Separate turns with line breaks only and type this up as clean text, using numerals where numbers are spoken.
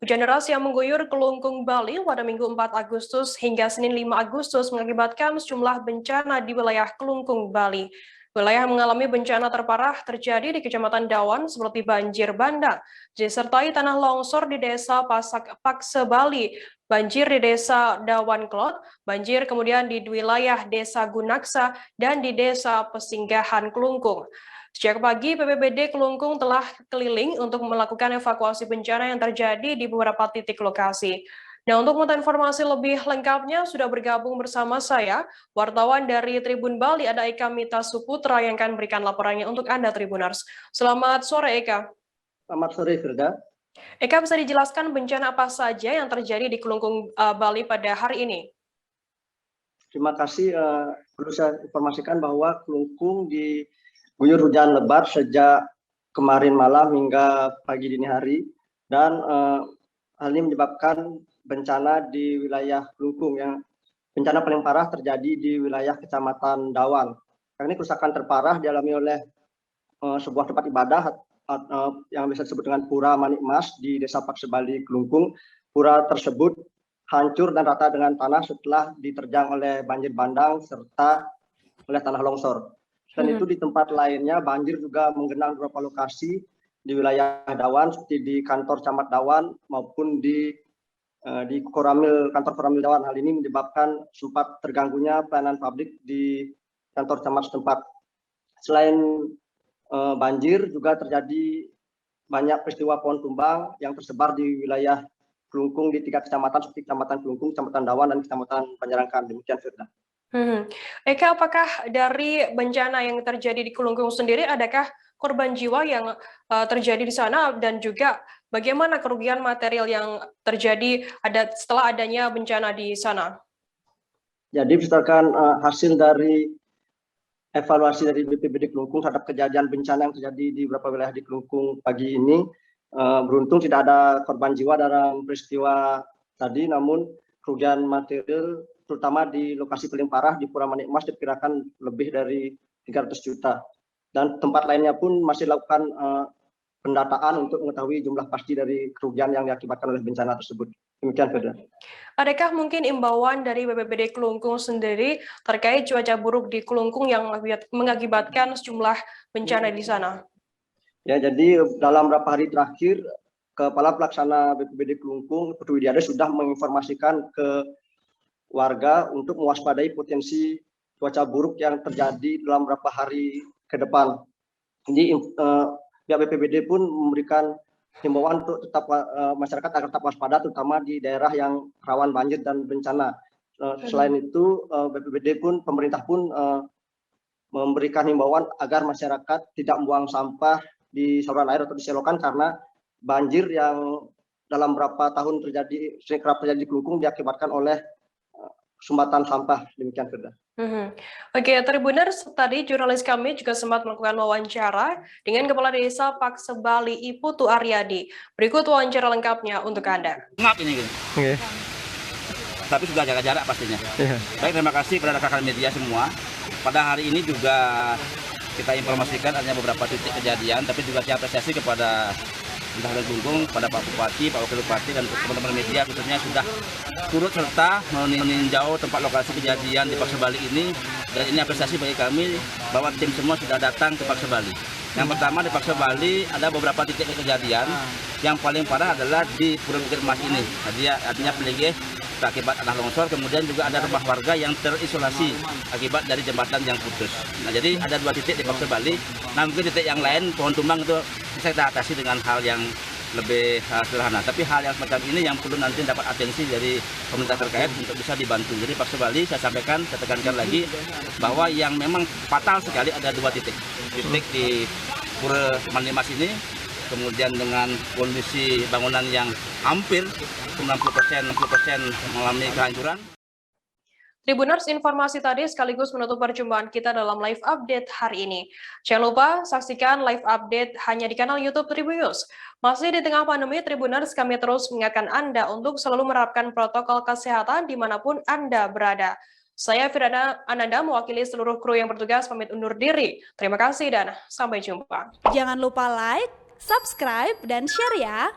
Hujan deras yang mengguyur Kelungkung, Bali pada Minggu 4 Agustus hingga Senin 5 Agustus mengakibatkan sejumlah bencana di wilayah Kelungkung, Bali. Wilayah yang mengalami bencana terparah terjadi di Kecamatan Dawan seperti banjir bandang, disertai tanah longsor di Desa Pasak Pakse, Bali, banjir di Desa Dawan Klot, banjir kemudian di wilayah Desa Gunaksa, dan di Desa Pesinggahan Kelungkung. Sejak pagi, BPBD Kelungkung telah keliling untuk melakukan evakuasi bencana yang terjadi di beberapa titik lokasi. Nah, untuk mengetahui informasi lebih lengkapnya, sudah bergabung bersama saya, wartawan dari Tribun Bali, ada Eka Mita Suputra yang akan berikan laporannya untuk Anda, Tribuners. Selamat sore, Eka.
Selamat sore, Firda.
Eka, bisa dijelaskan bencana apa saja yang terjadi di Kelungkung, Bali pada hari ini?
Terima kasih. Perlu saya informasikan bahwa Kelungkung diguyur hujan lebat sejak kemarin malam hingga pagi dini hari, dan hal ini menyebabkan bencana di wilayah Kelungkung. Yang bencana paling parah terjadi di wilayah Kecamatan Dawan. Karena ini kerusakan terparah dialami oleh sebuah tempat ibadah yang bisa disebut dengan Pura Manik Mas di Desa Pakse, Bali, Kelungkung. Pura tersebut hancur dan rata dengan tanah setelah diterjang oleh banjir bandang serta oleh tanah longsor. Selain itu di tempat lainnya banjir juga menggenang beberapa lokasi di wilayah Dawan seperti di kantor Camat Dawan maupun di kantor Koramil Dawan. Hal ini menyebabkan sempat terganggunya pelayanan publik di kantor camat setempat. Selain banjir juga terjadi banyak peristiwa pohon tumbang yang tersebar di wilayah Kelungkung di 3 kecamatan seperti Kecamatan Kelungkung, Kecamatan Dawan, dan Kecamatan Panjarangkan. Demikian, Firda.
Eka, apakah dari bencana yang terjadi di Kelungkung sendiri, adakah korban jiwa yang terjadi di sana, dan juga bagaimana kerugian material yang terjadi setelah adanya bencana di sana?
Jadi berdasarkan hasil dari evaluasi dari BPBD Kelungkung terhadap kejadian bencana yang terjadi di beberapa wilayah di Kelungkung pagi ini, beruntung tidak ada korban jiwa dalam peristiwa tadi, namun kerugian material terutama di lokasi paling parah di Pura Manik Mas diperkirakan lebih dari 300 juta. Dan tempat lainnya pun masih lakukan pendataan untuk mengetahui jumlah pasti dari kerugian yang diakibatkan oleh bencana tersebut. Demikian, Firda.
Adakah mungkin imbauan dari BPBD Kelungkung sendiri terkait cuaca buruk di Kelungkung yang mengakibatkan sejumlah bencana di sana?
Ya, jadi dalam beberapa hari terakhir, Kepala Pelaksana BPBD Kelungkung, Putu Widiade, sudah menginformasikan ke warga untuk mewaspadai potensi cuaca buruk yang terjadi dalam beberapa hari ke depan. Jadi pihak BPBD pun memberikan himbauan untuk tetap masyarakat agar tetap waspada, terutama di daerah yang rawan banjir dan bencana. Selain itu, BPBD pun, pemerintah pun memberikan himbauan agar masyarakat tidak membuang sampah di saluran air atau di selokan, karena banjir yang dalam beberapa tahun sering kerap terjadi di Kelungkung diakibatkan oleh sumbatan sampah. Demikian, Firda.
Oke, Tribuners, tadi jurnalis kami juga sempat melakukan wawancara dengan Kepala Desa Pakse, Bali, Iputu Aryadi. Berikut wawancara lengkapnya untuk Anda.
Ngap ini gitu.
Okay.
Tapi sudah jaga jarak pastinya. Baik, terima kasih kepada rekan-rekan media semua. Pada hari ini juga kita informasikan adanya beberapa titik kejadian, tapi juga saya apresiasi kepada Bupati Kelungkung, pada Pak Bupati, Pak Wakil Bupati, dan teman-teman media khususnya sudah turut serta meninjau tempat lokasi kejadian di Pakse Bali ini. Dan ini apresiasi bagi kami bahwa tim semua sudah datang ke Pakse Bali. Yang pertama, di Pakse Bali ada beberapa titik kejadian. Yang paling parah adalah di Pura Bukit Mas ini. Artinya peligih akibat tanah longsor, kemudian juga ada rumah warga yang terisolasi akibat dari jembatan yang putus. Nah, jadi ada 2 titik di Pakse Bali. Nah, mungkin titik yang lain, pohon tumbang itu bisa kita atasi dengan hal yang lebih sederhana. Tapi hal yang semacam ini yang perlu nanti dapat atensi dari pemerintah terkait untuk bisa dibantu. Jadi Pakse Bali, saya sampaikan, saya tekankan lagi bahwa yang memang fatal sekali ada 2 titik. Titik di Pura Manik Mas ini, kemudian dengan kondisi bangunan yang hampir 60% mengalami kehancuran.
Tribuners, informasi tadi sekaligus menutup perjumpaan kita dalam live update hari ini. Jangan lupa saksikan live update hanya di kanal YouTube Tribunnews. Masih di tengah pandemi, Tribuners, kami terus mengingatkan Anda untuk selalu menerapkan protokol kesehatan dimanapun Anda berada. Saya Firda Ananda, mewakili seluruh kru yang bertugas, pamit undur diri. Terima kasih dan sampai jumpa.
Jangan lupa like, subscribe, dan share ya!